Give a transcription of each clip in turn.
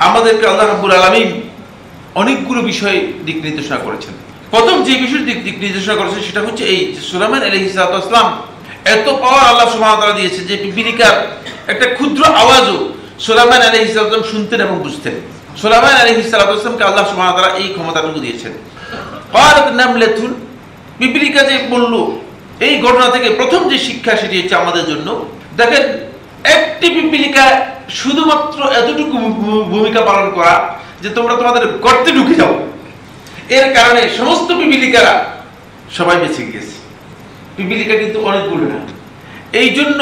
আমাদেরকে আল্লাহ রাব্বুল আলামিন অনেকগুলো বিষয়ে দিক নির্দেশনা করেছেন। প্রথম যে বিষয়ের দিক নির্দেশনা করেছেন সেটা হচ্ছে এই সুলাইমান আলাইহিস সালাম এত পাওয়ার আল্লাহ সুবহানাহু ওয়া তাআলা দিয়েছে যে পিপীলিকার একটা ক্ষুদ্র আওয়াজও সুলাইমান আলাইহিস সালাম শুনতেন এবং বুঝতেন। সুলাইমান আলাইহিস সালামকে আল্লাহ সুবহানাহু ওয়া তাআলা এই ক্ষমতাটুকু দিয়েছেন। ক্বালাত নামলাতুন, পিপীলিকা যে বলল, এই ঘটনা থেকে প্রথম যে শিক্ষা সেটি হচ্ছে আমাদের জন্য, দেখেন একটি পিপীলিকা শুধুমাত্র এতটুকু ভূমিকা পালন করা যে তোমরা তোমাদের গর্তে ঢুকে যাও, এর কারণে সমস্ত পিপীলিকারা সবাই বেঁচে গিয়েছে। পিপীলিকা কিন্তু অনেকগুলো না। এই জন্য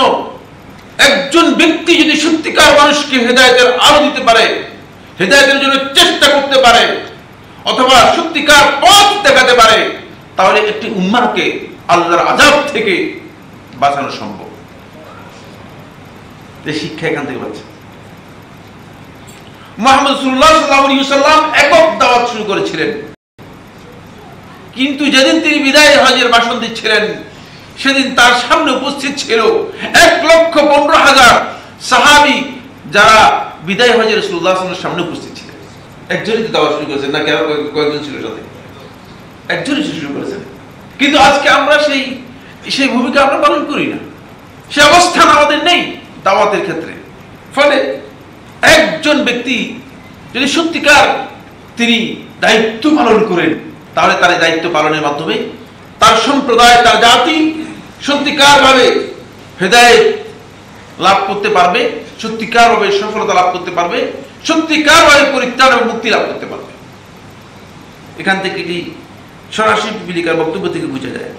একজন ব্যক্তি যদি সত্যিকার মানুষকে হেদায়েতের আলো দিতে পারে, হেদায়েতের জন্য চেষ্টা করতে পারে, অথবা সত্যিকার পথ দেখাতে পারে, তাহলে একটি উম্মাহকে আল্লাহর আযাব থেকে বাঁচানো সম্ভব। এই শিক্ষা এখান থেকে পাচ্ছে। মুহাম্মদ সাল্লাল্লাহু আলাইহি ওয়াসাল্লাম একক দাওয়াত শুরু করেছিলেন, কিন্তু যেদিন তিনি বিদায় হজের ভাষণ দিচ্ছিলেন সেদিন তার সামনে উপস্থিত ছিল 1,15,000 সাহাবী, যারা বিদায় হজের রাসূলুল্লাহ সাল্লাল্লাহু আলাইহি ওয়াসাল্লামের সামনে উপস্থিত ছিলেন। একজনই দাওয়াত শুরু করেছেন, নাকি আরো কয়েকজন ছিল সাথে? একজনই শুরু করেছেন। কিন্তু আজকে আমরা সেই ভূমিকা আমরা পালন করি না, সে অবস্থান আমাদের নেই দাওয়াতের ক্ষেত্রে। ফলে একজন ব্যক্তি যদি সত্যিকার তিনি দায়িত্ব পালন করেন, তাহলে তার দায়িত্ব পালনের মাধ্যমে তার সম্প্রদায়, তার জাতি সত্যিকার ভাবে হেদায়েত লাভ করতে পারবে, সত্যিকার ভাবে সফলতা লাভ করতে পারবে, সত্যিকার ভাবে পরিত্রাণ এবং মুক্তি লাভ করতে পারবে। এখান থেকে কি সরাসরি পিপীলিকার বক্তব্য থেকে বোঝা যায়।